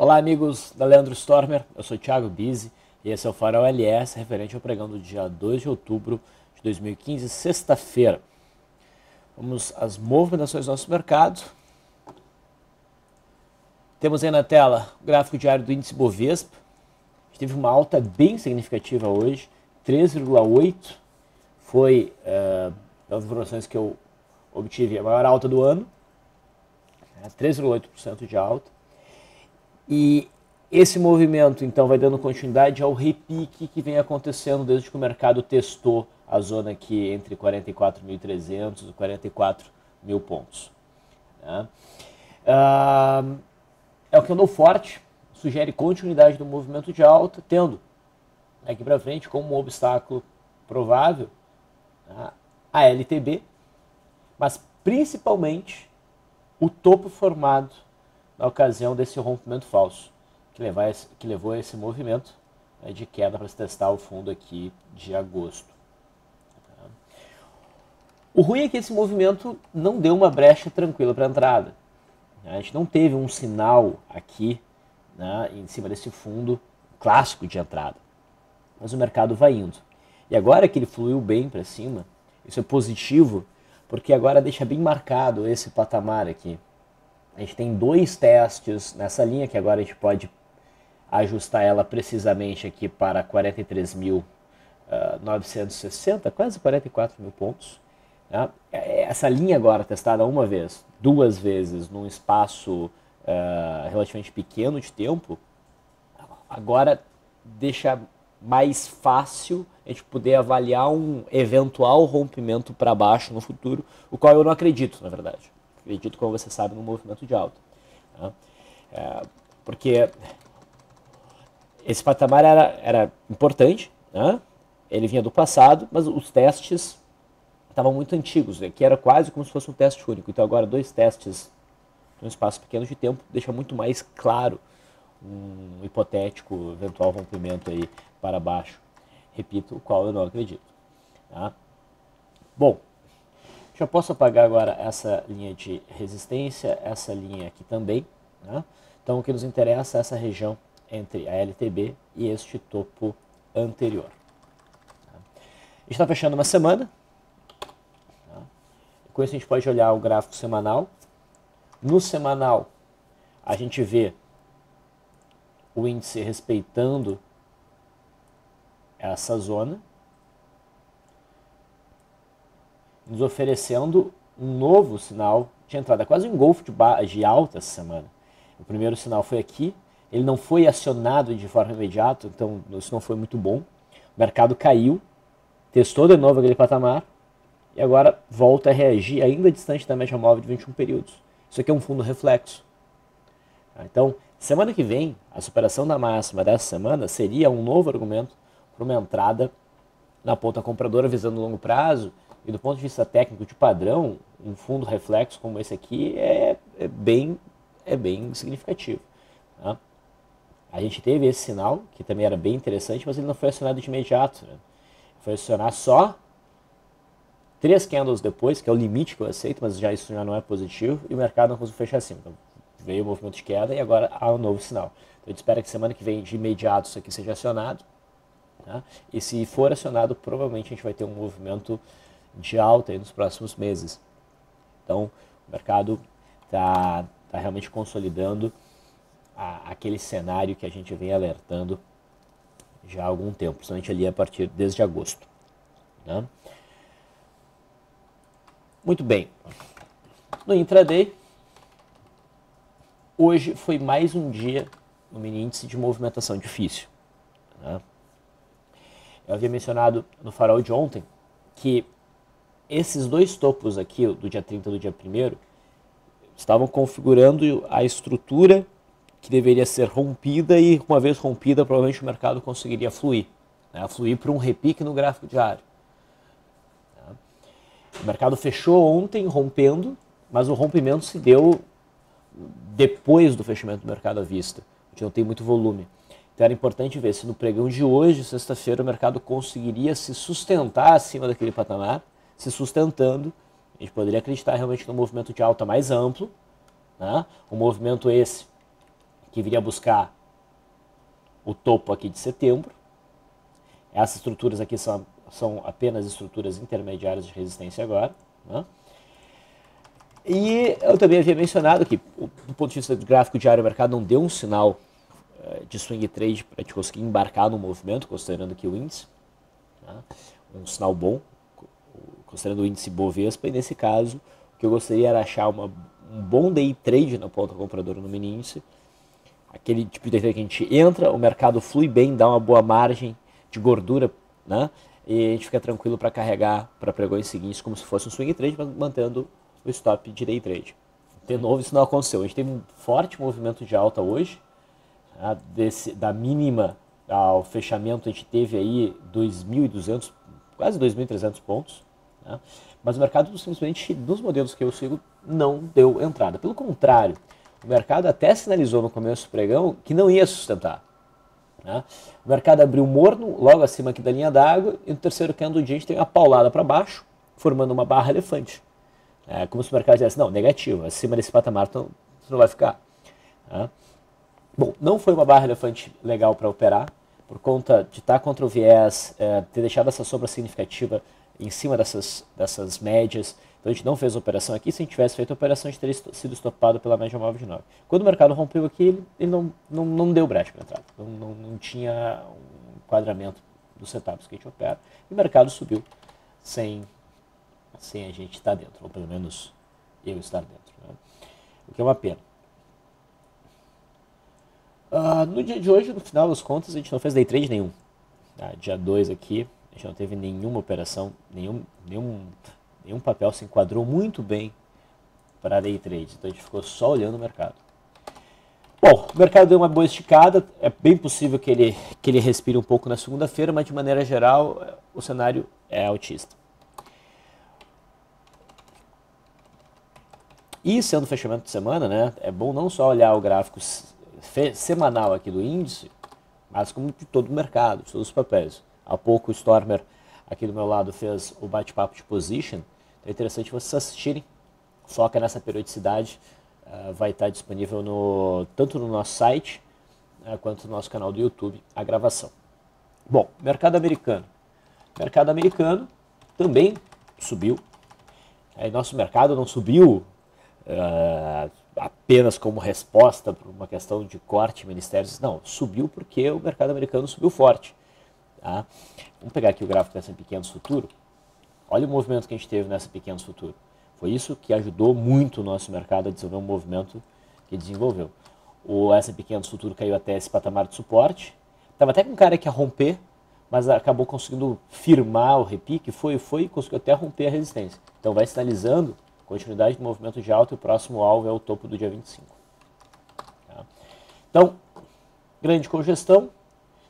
Olá, amigos da Leandro Stormer, eu sou o Thiago Bizzi e esse é o Farol LS referente ao pregão do dia 2 de outubro de 2015, sexta-feira. Vamos às movimentações do nosso mercado. Temos aí na tela o gráfico diário do índice Bovespa. A gente teve uma alta bem significativa hoje, 3,8. Foi, pelas informações que eu obtive, a maior alta do ano, 3,8% de alta. E esse movimento, então, vai dando continuidade ao repique que vem acontecendo desde que o mercado testou a zona aqui entre 44.300 e 44.000 pontos. Né? É o que andou forte, sugere continuidade do movimento de alta, tendo aqui para frente como um obstáculo provável, né, a LTB, mas principalmente o topo formado na ocasião desse rompimento falso, que levou a esse movimento, né, de queda para se testar o fundo aqui de agosto. O ruim é que esse movimento não deu uma brecha tranquila para a entrada. A gente não teve um sinal aqui, né, em cima desse fundo clássico de entrada, mas o mercado vai indo. E agora que ele fluiu bem para cima, isso é positivo, porque agora deixa bem marcado esse patamar aqui. A gente tem dois testes nessa linha, que agora a gente pode ajustar ela precisamente aqui para 43.960, quase 44.000 pontos. Né? Essa linha agora testada uma vez, duas vezes, num espaço relativamente pequeno de tempo, agora deixa mais fácil a gente poder avaliar um eventual rompimento para baixo no futuro, o qual eu não acredito, na verdade. Acredito, como você sabe, no movimento de alta. Né? Porque esse patamar era importante, né? Ele vinha do passado, mas os testes estavam muito antigos, né? Que era quase como se fosse um teste único. Então agora dois testes num espaço pequeno de tempo deixa muito mais claro um hipotético eventual rompimento aí para baixo. Repito, o qual eu não acredito. Tá? Bom, já posso apagar agora essa linha de resistência, essa linha aqui também. Né? Então o que nos interessa é essa região entre a LTB e este topo anterior. Tá? A gente está fechando uma semana. Tá? Com isso a gente pode olhar o gráfico semanal. No semanal a gente vê o índice respeitando essa zona, nos oferecendo um novo sinal de entrada, quase um engolfo de alta essa semana. O primeiro sinal foi aqui, ele não foi acionado de forma imediata, então isso não foi muito bom. O mercado caiu, testou de novo aquele patamar e agora volta a reagir ainda distante da média móvel de 21 períodos. Isso aqui é um fundo reflexo. Então, semana que vem, a superação da máxima dessa semana seria um novo argumento para uma entrada na ponta compradora visando longo prazo. E do ponto de vista técnico de padrão, um fundo reflexo como esse aqui é bem significativo. Tá? A gente teve esse sinal, que também era bem interessante, mas ele não foi acionado de imediato. Né? Foi acionar só 3 candles depois, que é o limite que eu aceito, mas isso já não é positivo, e o mercado não conseguiu fechar acima. Então, veio o movimento de queda e agora há um novo sinal. Então, a gente espera que semana que vem, de imediato, isso aqui seja acionado. Tá? E se for acionado, provavelmente a gente vai ter um movimento de alta aí nos próximos meses. Então, o mercado está realmente consolidando aquele cenário que a gente vem alertando já há algum tempo, principalmente ali desde agosto. Né? Muito bem. No intraday, hoje foi mais um dia no mini índice de movimentação difícil. Né? Eu havia mencionado no farol de ontem que esses dois topos aqui, do dia 30 e do dia 1º, estavam configurando a estrutura que deveria ser rompida e, uma vez rompida, provavelmente o mercado conseguiria fluir. Né? Fluir para um repique no gráfico diário. O mercado fechou ontem rompendo, mas o rompimento se deu depois do fechamento do mercado à vista. A gente não tem muito volume. Então era importante ver se no pregão de hoje, sexta-feira, o mercado conseguiria se sustentar acima daquele patamar. Se sustentando, a gente poderia acreditar realmente num movimento de alta mais amplo, né? Um movimento esse que viria buscar o topo aqui de setembro. Essas estruturas aqui são apenas estruturas intermediárias de resistência agora, né? E eu também havia mencionado que, do ponto de vista do gráfico diário, o mercado não deu um sinal de swing trade para te conseguir embarcar no movimento, considerando que o índice, né? Um sinal bom, considerando o índice Bovespa, e nesse caso, o que eu gostaria era achar um bom day trade na ponta compradora no mini índice, aquele tipo de day trade que a gente entra, o mercado flui bem, dá uma boa margem de gordura, né? E a gente fica tranquilo para carregar para pregões seguintes como se fosse um swing trade, mas mantendo o stop de day trade. De novo, isso não aconteceu. A gente teve um forte movimento de alta hoje, tá? Da mínima ao fechamento a gente teve aí 2.200, quase 2.300 pontos, tá? Mas o mercado simplesmente, nos modelos que eu sigo, não deu entrada. Pelo contrário, o mercado até sinalizou no começo do pregão que não ia sustentar, né? O mercado abriu morno, logo acima aqui da linha d'água, e no terceiro candle do dia a gente tem uma paulada para baixo, formando uma barra elefante. É como se o mercado dissesse, não, negativo, acima desse patamar tu não vai ficar. Tá? Bom, não foi uma barra elefante legal para operar, por conta de estar contra o viés, ter deixado essa sombra significativa em cima dessas médias. Então a gente não fez a operação aqui. Se a gente tivesse feito a operação, a gente teria sido estopado pela média móvel de 9. Quando o mercado rompeu aqui, ele não deu brecha para entrar. Não tinha um enquadramento dos setups que a gente opera. E o mercado subiu sem a gente estar dentro, ou pelo menos eu estar dentro, né? O que é uma pena. No dia de hoje, no final das contas, a gente não fez day trade nenhum. Dia 2 aqui, a gente não teve nenhuma operação, nenhum papel se enquadrou muito bem para day trade. Então a gente ficou só olhando o mercado. Bom, o mercado deu uma boa esticada, é bem possível que ele respire um pouco na segunda-feira, mas de maneira geral o cenário é altista. E sendo fechamento de semana, né, é bom não só olhar o gráfico semanal aqui do índice, mas como de todo o mercado, de todos os papéis. Há pouco o Stormer aqui do meu lado fez o bate-papo de position, então é interessante vocês assistirem. Foca nessa periodicidade, vai estar disponível tanto no nosso site quanto no nosso canal do YouTube a gravação. Bom, mercado americano. Mercado americano também subiu. Nosso mercado não subiu apenas como resposta para uma questão de corte de ministérios. Não, subiu porque o mercado americano subiu forte. Tá? Vamos pegar aqui o gráfico da S&P 500 Futuro. Olha o movimento que a gente teve nessa S&P 500 Futuro. Foi isso que ajudou muito o nosso mercado a desenvolver um movimento que desenvolveu. O S&P 500 Futuro caiu até esse patamar de suporte. Estava até com um cara que ia romper, mas acabou conseguindo firmar o repique, foi e conseguiu até romper a resistência. Então vai sinalizando continuidade do movimento de alta e o próximo alvo é o topo do dia 25. Tá? Então, grande congestão.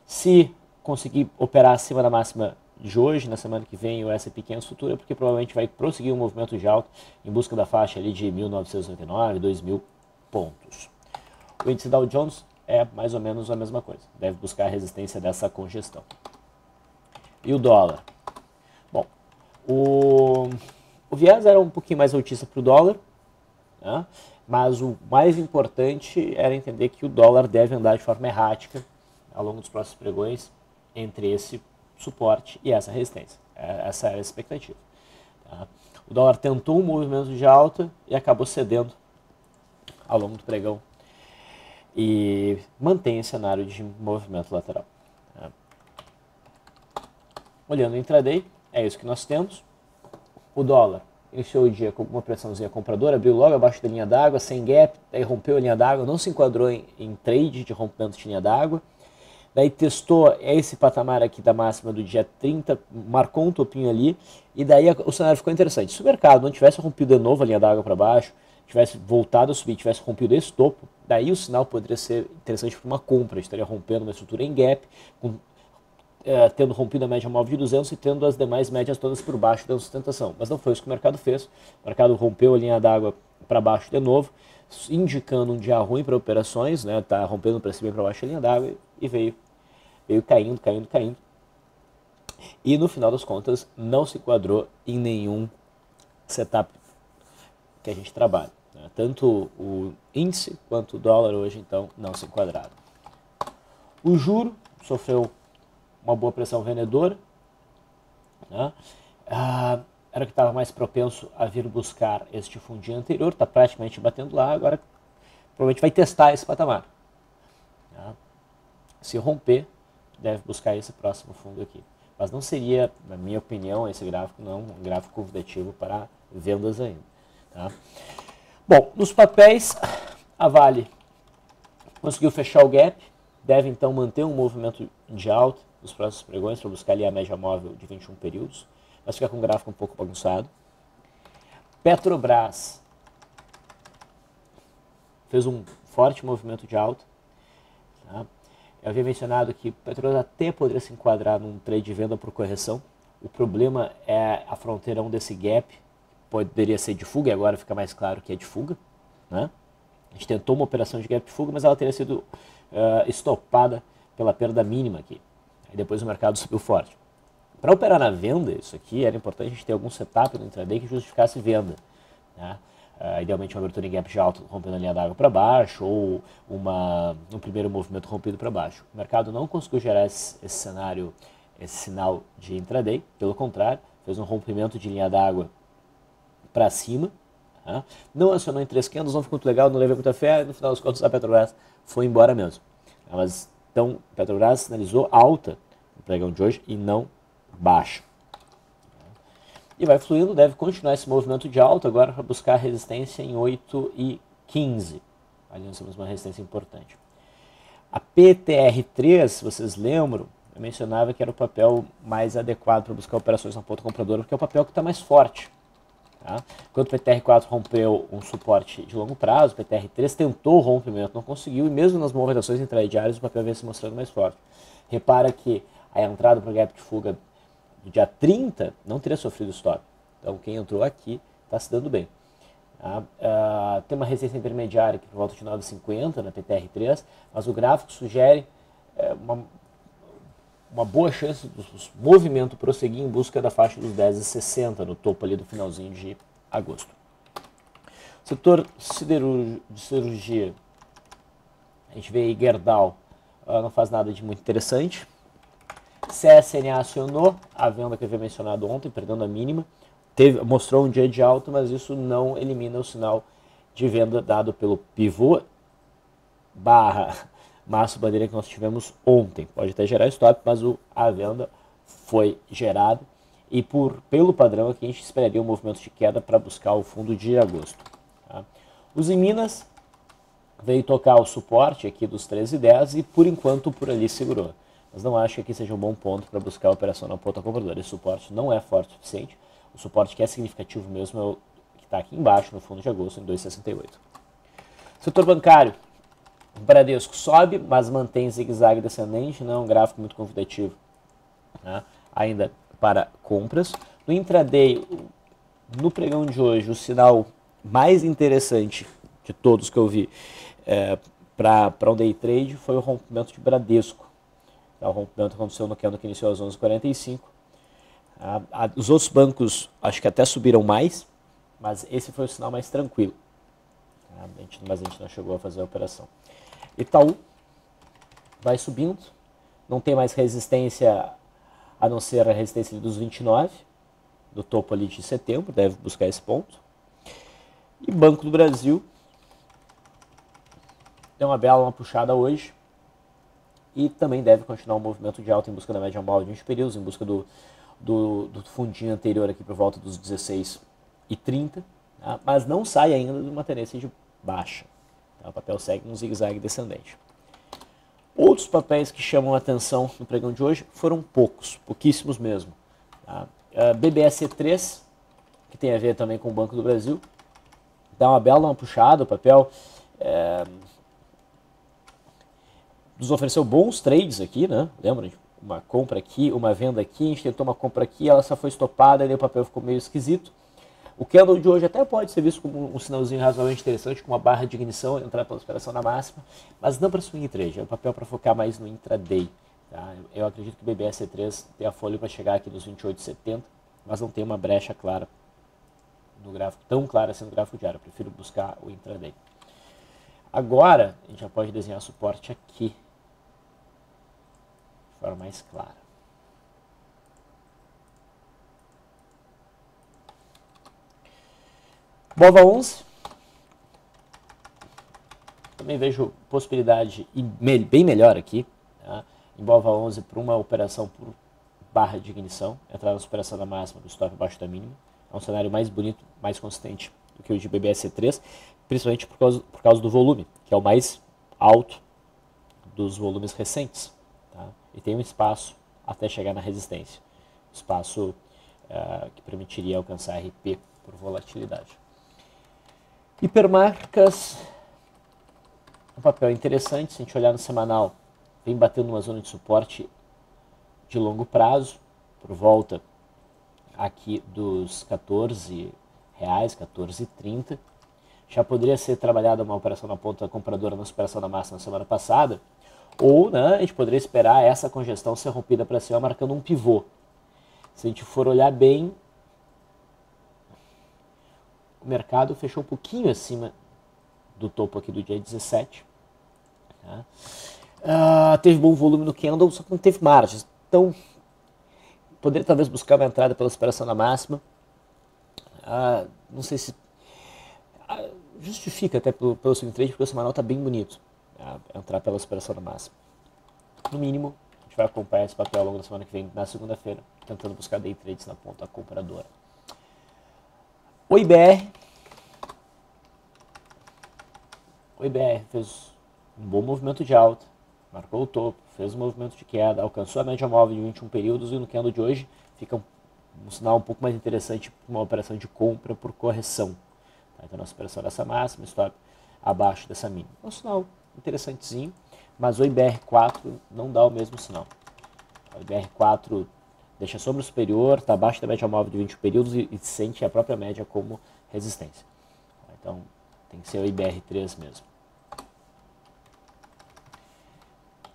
Se conseguir operar acima da máxima de hoje, na semana que vem, o S&P 500 Futuro, é porque provavelmente vai prosseguir um movimento de alta em busca da faixa ali de 1.999, 2.000 pontos. O índice Dow Jones é mais ou menos a mesma coisa. Deve buscar a resistência dessa congestão. E o dólar? Bom, o viés era um pouquinho mais altista para o dólar, né? Mas o mais importante era entender que o dólar deve andar de forma errática ao longo dos próximos pregões entre esse suporte e essa resistência. Essa era a expectativa. Tá? O dólar tentou um movimento de alta e acabou cedendo ao longo do pregão e mantém esse cenário de movimento lateral. Tá? Olhando o intraday, é isso que nós temos. O dólar iniciou o dia com uma pressãozinha compradora, abriu logo abaixo da linha d'água, sem gap, daí rompeu a linha d'água, não se enquadrou em trade de rompimento de linha d'água. Daí testou esse patamar aqui da máxima do dia 30, marcou um topinho ali, e daí o cenário ficou interessante. Se o mercado não tivesse rompido de novo a linha d'água para baixo, tivesse voltado a subir, tivesse rompido esse topo, daí o sinal poderia ser interessante para uma compra. A gente estaria rompendo uma estrutura em gap, tendo rompido a média móvel de 200 e tendo as demais médias todas por baixo da sustentação. Mas não foi isso que o mercado fez. O mercado rompeu a linha d'água para baixo de novo, indicando um dia ruim para operações, né? Tá rompendo para cima e para baixo a linha d'água e veio caindo. E no final das contas não se enquadrou em nenhum setup que a gente trabalha. Né? Tanto o índice quanto o dólar hoje, então, não se enquadraram. O juro sofreu uma boa pressão vendedora, né? Era o que estava mais propenso a vir buscar este fundinho anterior, está praticamente batendo lá, agora provavelmente vai testar esse patamar. Né? Se romper, deve buscar esse próximo fundo aqui. Mas não seria, na minha opinião, esse gráfico não um gráfico convidativo para vendas ainda. Tá? Bom, nos papéis, a Vale conseguiu fechar o gap, deve então manter um movimento de alta nos próximos pregões para buscar ali a média móvel de 21 períodos, mas fica com um gráfico um pouco bagunçado. Petrobras fez um forte movimento de alta. Tá? Eu havia mencionado que Petrobras até poderia se enquadrar num trade de venda por correção. O problema é a fronteirão desse gap, poderia ser de fuga, e agora fica mais claro que é de fuga. Né? A gente tentou uma operação de gap de fuga, mas ela teria sido estopada pela perda mínima aqui. Aí depois o mercado subiu forte. Para operar na venda, isso aqui era importante a gente ter algum setup no intraday que justificasse venda. Né? Idealmente uma abertura em gap de alta rompendo a linha d'água para baixo ou um primeiro movimento rompido para baixo. O mercado não conseguiu gerar esse cenário, esse sinal de intraday, pelo contrário, fez um rompimento de linha d'água para cima, tá? Não acionou em 3 candles, não ficou muito legal, não levei muita fé, no final das contas a Petrobras foi embora mesmo. Mas então a Petrobras sinalizou alta no pregão de hoje e não baixa. E vai fluindo, deve continuar esse movimento de alta agora para buscar resistência em 8,15. Ali nós temos uma resistência importante. A PTR3, se vocês lembram, eu mencionava que era o papel mais adequado para buscar operações na ponta compradora, porque é o papel que está mais forte. Tá? Enquanto o PTR4 rompeu um suporte de longo prazo, o PTR3 tentou o rompimento, não conseguiu, e mesmo nas movimentações intradiárias o papel vem se mostrando mais forte. Repara que a entrada para o gap de fuga do dia 30 não teria sofrido stop. Então quem entrou aqui está se dando bem. Tem uma resistência intermediária aqui por volta de 9,50 na PTR3, mas o gráfico sugere uma boa chance do movimento prosseguir em busca da faixa dos 10,60 no topo ali do finalzinho de agosto. Setor de cirurgia, a gente vê aí Gerdau, não faz nada de muito interessante. CSNA acionou a venda que eu havia mencionado ontem, perdendo a mínima. Mostrou um dia de alta, mas isso não elimina o sinal de venda dado pelo pivô barra maço bandeira que nós tivemos ontem. Pode até gerar stop, mas a venda foi gerada. E pelo padrão aqui a gente esperaria um movimento de queda para buscar o fundo de agosto. Tá? Os em Minas veio tocar o suporte aqui dos 13,10 e por enquanto por ali segurou. Mas não acho que aqui seja um bom ponto para buscar a operação na ponta compradora. Esse suporte não é forte o suficiente. O suporte que é significativo mesmo é o que está aqui embaixo, no fundo de agosto, em 2,68. Setor bancário. O Bradesco sobe, mas mantém zigue-zague descendente. Não é um gráfico muito convidativo, né? Ainda para compras. No intraday, no pregão de hoje, o sinal mais interessante de todos que eu vi para um day trade foi o rompimento de Bradesco. O rompimento aconteceu no candle que iniciou às 11h45. Os outros bancos acho que até subiram mais, mas esse foi o sinal mais tranquilo. Mas a gente não chegou a fazer a operação. Itaú vai subindo, não tem mais resistência a não ser a resistência dos 29, do topo ali de setembro, deve buscar esse ponto. E Banco do Brasil deu uma puxada hoje. E também deve continuar um movimento de alta em busca da média móvel de 20 períodos, em busca do fundinho anterior aqui por volta dos 16,30, tá? Mas não sai ainda de uma tendência de baixa. Tá? O papel segue um zigue-zague descendente. Outros papéis que chamam a atenção no pregão de hoje foram pouquíssimos mesmo. Tá? BBSC3, que tem a ver também com o Banco do Brasil, dá uma puxada, o papel nos ofereceu bons trades aqui, né? Lembra? Uma compra aqui, uma venda aqui, a gente tentou uma compra aqui, ela só foi estopada, e o papel ficou meio esquisito. O candle de hoje até pode ser visto como um sinalzinho razoavelmente interessante, com uma barra de ignição, entrar pela operação na máxima, mas não para swing trade, é um papel para focar mais no intraday. Tá? Eu acredito que o BBSC3 tem a folha para chegar aqui nos 28,70, mas não tem uma brecha clara no gráfico, tão clara assim no gráfico diário. Eu prefiro buscar o intraday. Agora, a gente já pode desenhar suporte aqui, de forma mais clara. BOVA 11. Também vejo possibilidade bem melhor aqui, tá? Em BOVA 11 para uma operação por barra de ignição, entrar na superação da máxima do stop abaixo da mínima. É um cenário mais bonito, mais consistente do que o de BBSC3, principalmente por causa do volume, que é o mais alto dos volumes recentes. Tá? E tem um espaço até chegar na resistência. Espaço que permitiria alcançar RP por volatilidade. Hipermarcas, um papel interessante, se a gente olhar no semanal, vem batendo uma zona de suporte de longo prazo, por volta aqui dos R$14, R$14,30. Já poderia ser trabalhada uma operação na ponta compradora na superação da máxima na semana passada, ou né, a gente poderia esperar essa congestão ser rompida para cima, marcando um pivô. Se a gente for olhar bem, o mercado fechou um pouquinho acima do topo aqui do dia 17. Tá? Teve bom volume no candle, só que não teve margens. Então, poderia talvez buscar uma entrada pela superação da máxima. Não sei se justifica até pelo swing trade, porque o semanal está bem bonito. Entrar pela superação da máxima. No mínimo, a gente vai acompanhar esse papel ao longo da semana que vem, na segunda-feira, tentando buscar day trades na ponta compradora. O IBR fez um bom movimento de alta, marcou o topo, fez um movimento de queda, alcançou a média móvel de 21 períodos e no candle de hoje fica um sinal um pouco mais interessante para uma operação de compra por correção. Tá? Então, nossa operação dessa máxima, stop abaixo dessa mínima. É um sinal interessantezinho, mas o IBR4 não dá o mesmo sinal. O IBR4 deixa sombra superior, está abaixo da média móvel de 20 períodos e sente a própria média como resistência. Então, tem que ser o IBR3 mesmo.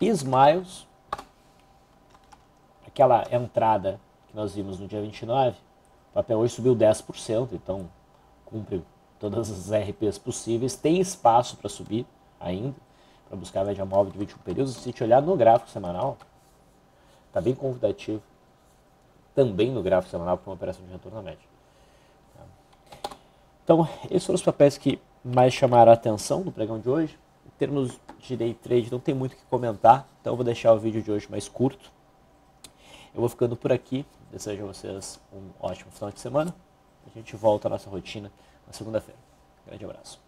E Smiles, aquela entrada que nós vimos no dia 29, o papel hoje subiu 10%, então cumpre todas as RPs possíveis, tem espaço para subir ainda, para buscar a média móvel de 21 períodos. Se a gente olhar no gráfico semanal, está bem convidativo, também no gráfico semanal, para uma operação de retorno à média. Então, esses foram os papéis que mais chamaram a atenção no pregão de hoje. Em termos de day trade, não tem muito o que comentar, então eu vou deixar o vídeo de hoje mais curto. Eu vou ficando por aqui, desejo a vocês um ótimo final de semana. A gente volta à nossa rotina na segunda-feira. Grande abraço.